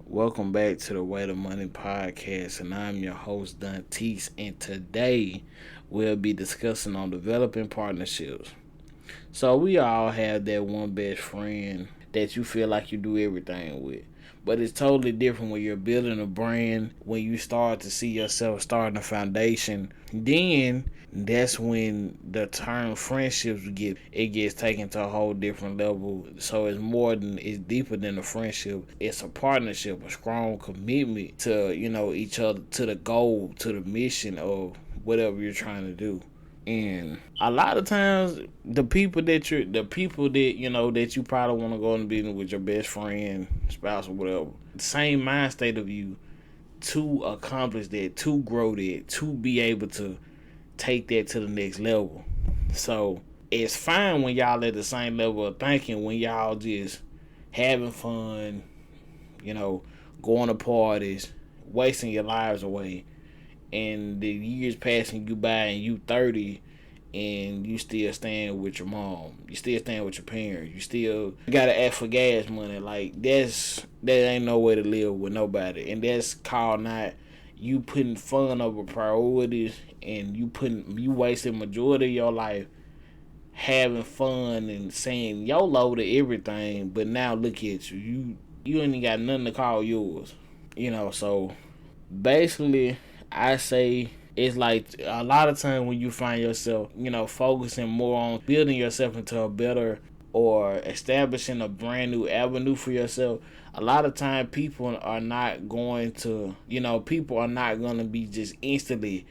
Welcome back to the Way to Money podcast, and I'm your host Dantes. And today we'll be discussing on developing partnerships. So we all have that one best friend that you feel like you do everything with. But it's totally different when you're building a brand, when you start to see yourself starting a foundation. Then that's when the term friendships gets taken to a whole different level. So it's deeper than a friendship. It's a partnership, a strong commitment to, each other, to the goal, to the mission of whatever you're trying to do. And a lot of times, the people that you probably want to go in business with, your best friend, spouse, or whatever, the same mind state of you to accomplish that, to grow that, to be able to take that to the next level. So it's fine when y'all at the same level of thinking, when y'all just having fun, you know, going to parties, wasting your lives away, and the years passing you by and you 30 and you still staying with your mom, you still staying with your parents, you still gotta ask for gas money. Like that ain't no way to live with nobody. And that's called not you putting fun over priorities, and you wasting majority of your life having fun and saying YOLO to everything. But now look at you ain't got nothing to call yours. So basically I say it's like a lot of time when you find yourself, focusing more on building yourself into a better or establishing a brand new avenue for yourself. A lot of time people are not going to be just instantly,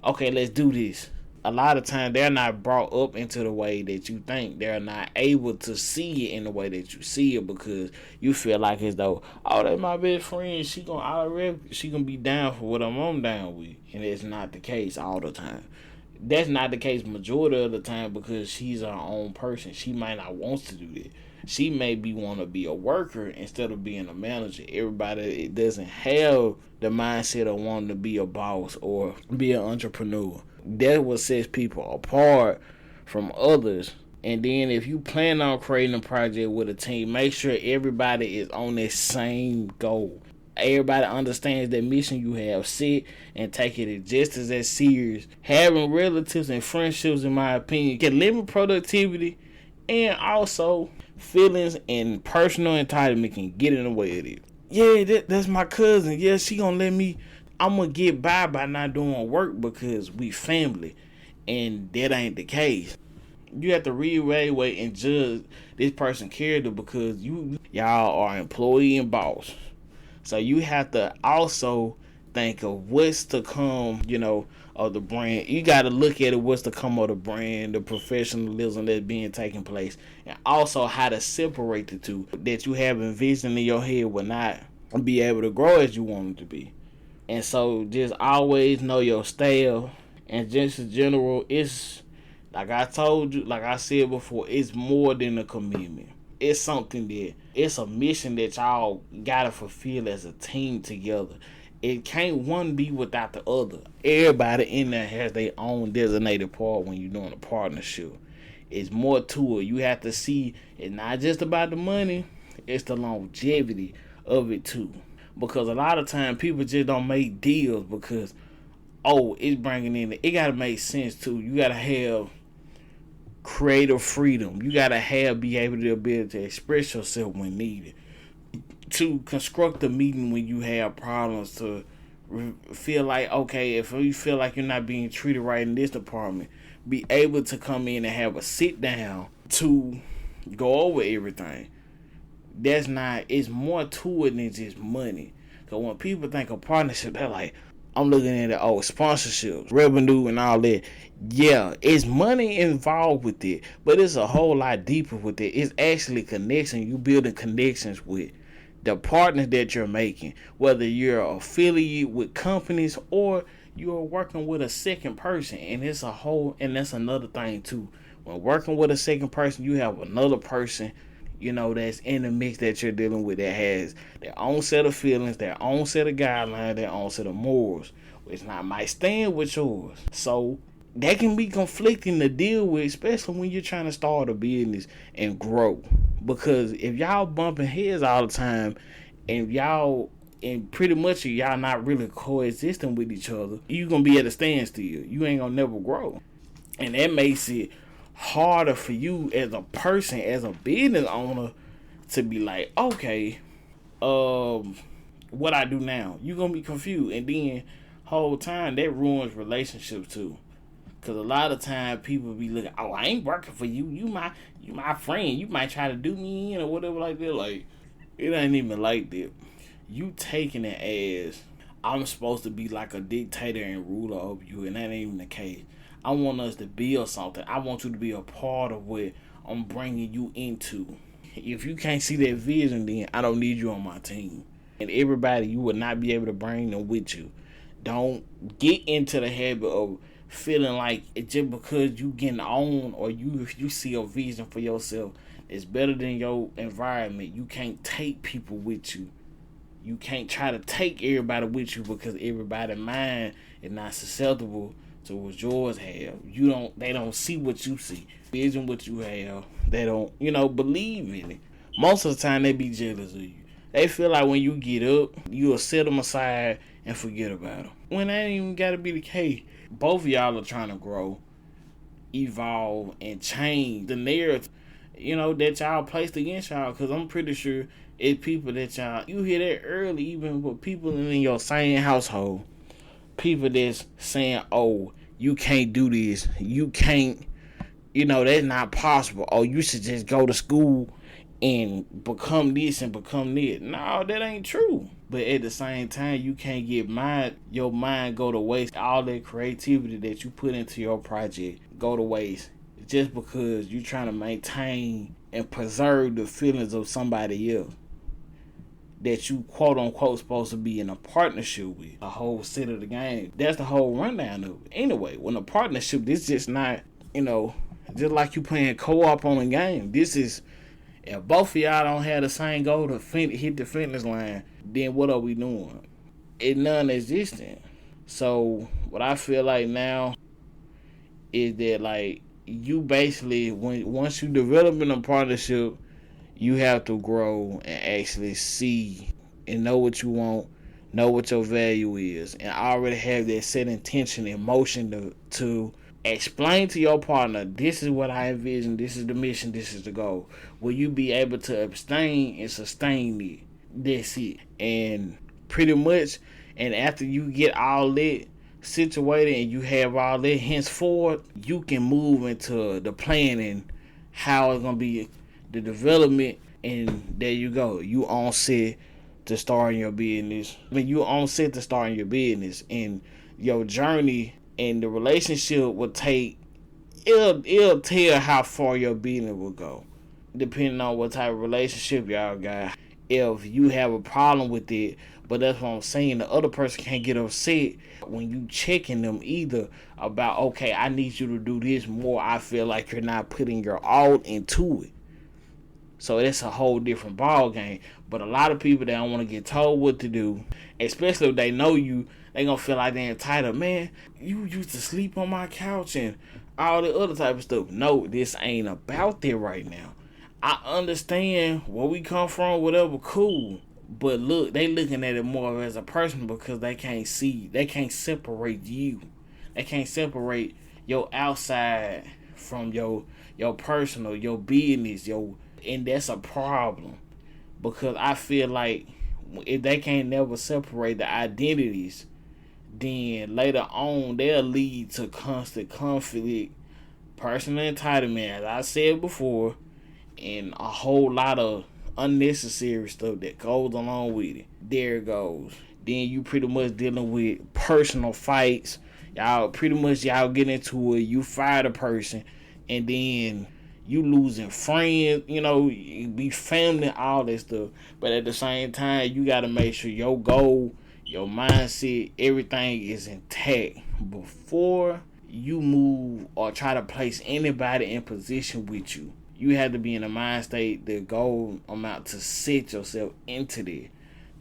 okay, let's do this. A lot of time they're not brought up into the way that you think. They're not able to see it in the way that you see it, because you feel like as though, oh, that's my best friend, she gonna be down for what I'm down with. And it's not the case all the time. That's not the case majority of the time, because she's her own person. She might not want to do that. She maybe want to be a worker instead of being a manager. Everybody doesn't have the mindset of wanting to be a boss or be an entrepreneur. That's what sets people apart from others. And then if you plan on creating a project with a team, make sure everybody is on the same goal. Everybody understands that mission you have set and take it just as serious. Having relatives and friendships, in my opinion, can limit productivity, and also feelings and personal entitlement can get in the way of it. Yeah, that's my cousin. Yeah, she gonna let me. I'm gonna get by not doing work because we family, and that ain't the case. You have to reevaluate and judge this person's character, because y'all are employee and boss. So you have to also think of what's to come, of the brand. You got to look at it, what's to come of the brand, the professionalism that's being taken place, and also how to separate the two. That you have envisioned in your head will not be able to grow as you want it to be. And so just always know your style. And just in general, it's like I told you, like I said before, it's more than a commitment. It's something it's a mission that y'all gotta fulfill as a team together. It can't one be without the other. Everybody in there has their own designated part when you're doing a partnership. It's more to it. You have to see it's not just about the money, it's the longevity of it too. Because a lot of time people just don't make deals because, oh, it's bringing in, it gotta make sense too. You gotta have creative freedom. You gotta be able to express yourself when needed. To construct a meeting when you have problems. To feel like, okay, if you feel like you're not being treated right in this department, be able to come in and have a sit down to go over everything. It's more to it than just money. So when people think of partnership, they're like, I'm looking at it, sponsorships, revenue, and all that. Yeah, it's money involved with it, but it's a whole lot deeper with it. It's actually connection. You building connections with the partners that you're making, whether you're affiliated with companies or you're working with a second person. And that's another thing too. When working with a second person, you have another person, that's in the mix that you're dealing with, that has their own set of feelings, their own set of guidelines, their own set of morals, which not might stand with yours. So that can be conflicting to deal with, especially when you're trying to start a business and grow. Because if y'all bumping heads all the time, and y'all, and pretty much y'all not really coexisting with each other, you gonna be at a standstill. You ain't gonna never grow. And that makes it harder for you as a person, as a business owner, to be like, okay, what I do now? You gonna be confused, and then whole time that ruins relationships too. Cause a lot of time people be looking, oh, I ain't working for you. You my friend. You might try to do me in or whatever like that. Like, it ain't even like that. You taking it as I'm supposed to be like a dictator and ruler of you, and that ain't even the case. I want us to build something. I want you to be a part of what I'm bringing you into. If you can't see that vision, then I don't need you on my team. And everybody, you will not be able to bring them with you. Don't get into the habit of feeling like it's just because you getting on, or if you see a vision for yourself it's better than your environment, you can't take people with you. You can't try to take everybody with you, because everybody's mind is not susceptible to what yours have. They don't see what you see. Vision what you have. They don't, believe in it. Most of the time they be jealous of you. They feel like when you get up, you'll set them aside and forget about them. When that ain't even gotta be the case. Both of y'all are trying to grow, evolve, and change the narrative, that y'all placed against y'all. Because I'm pretty sure it's people that you hear that early, even with people in your same household. People that's saying, oh, you can't do this. You can't, that's not possible. Oh, you should just go to school and become this and become that. No, that ain't true. But at the same time, you can't get your mind go to waste. All that creativity that you put into your project go to waste just because you're trying to maintain and preserve the feelings of somebody else that you quote unquote supposed to be in a partnership with. The whole set of the game. That's the whole rundown of it. Anyway, when a partnership, this just not, just like you playing co-op on a game. This is, if both of y'all don't have the same goal to hit the finish line, then what are we doing? It's non-existent. So what I feel like now is that, like, you basically, once you develop in a partnership, you have to grow and actually see and know what you want, know what your value is, and already have that set intention and motion to explain to your partner, this is what I envision, this is the mission, this is the goal. Will you be able to abstain and sustain it? That's it. And pretty much, and after you get all that situated and you have all that, henceforward, you can move into the planning, how it's going to be the development, and there you go. You on set to start in your business. You on set to start in your business, and your journey and the relationship will take, it'll tell how far your business will go, depending on what type of relationship y'all got. If you have a problem with it, but that's what I'm saying, the other person can't get upset when you checking them either about, okay, I need you to do this more. I feel like you're not putting your all into it. So it's a whole different ball game. But a lot of people, they don't want to get told what to do, especially if they know you. They gonna feel like they're entitled. Man, you used to sleep on my couch and all the other type of stuff. No, this ain't about that right now. I understand where we come from, whatever, cool. But look, they looking at it more as a person, because they can't separate you. They can't separate your outside from your personal, your business, and that's a problem. Because I feel like if they can't never separate the identities, then later on they'll lead to constant conflict, personal entitlement, as I said before, and a whole lot of unnecessary stuff that goes along with it. There it goes. Then you pretty much dealing with personal fights. Y'all get into it. You fire the person, and then you losing friends. You be family, all that stuff. But at the same time, you got to make sure your goal, your mindset, everything is intact before you move or try to place anybody in position with you. You have to be in a mind state, the goal amount to set yourself into that.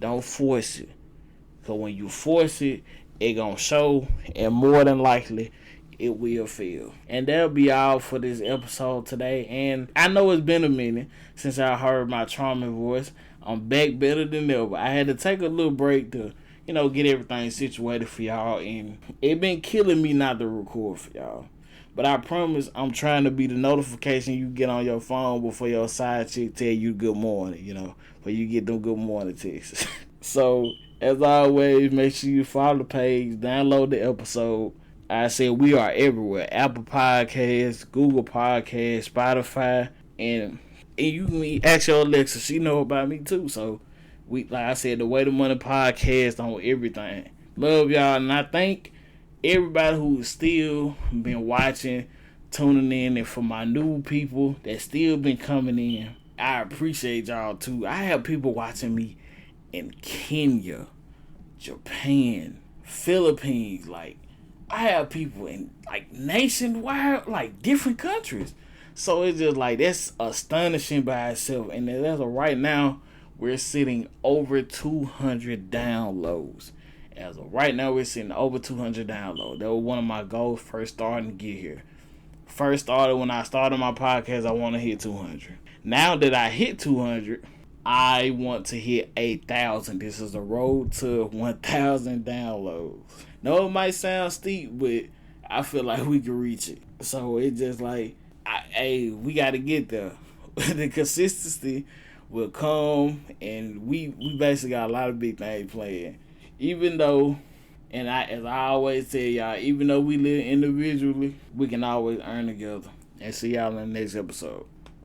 Don't force it. Because when you force it, it gonna show, and more than likely, it will fail. And that'll be all for this episode today. And I know it's been a minute since I heard my charming voice. I'm back better than ever. I had to take a little break to, get everything situated for y'all, and it been killing me not to record for y'all. But I promise I'm trying to be the notification you get on your phone before your side chick tell you good morning, before you get them good morning texts. So, as always, make sure you follow the page, download the episode. I said we are everywhere. Apple Podcasts, Google Podcasts, Spotify, and you can ask your Alexa. She know about me too. So, like I said, the Way to Money podcast on everything. Love y'all, and I thank everybody who's still been watching, tuning in, and for my new people that still been coming in, I appreciate y'all too. I have people watching me in Kenya, Japan, Philippines. Like, I have people in like nationwide, like different countries. So it's just like, that's astonishing by itself. And as of right now, we're sitting over 200 downloads. As of right now, we're sitting over 200 downloads. That was one of my goals first starting to get here. When I started my podcast, I want to hit 200. Now that I hit 200, I want to hit 8,000. This is the road to 1,000 downloads. No, it might sound steep, but I feel like we can reach it. So it's just like, we got to get there. The consistency will come, and we basically got a lot of big things playing. Even though, as I always tell y'all, even though we live individually, we can always earn together. And see y'all in the next episode.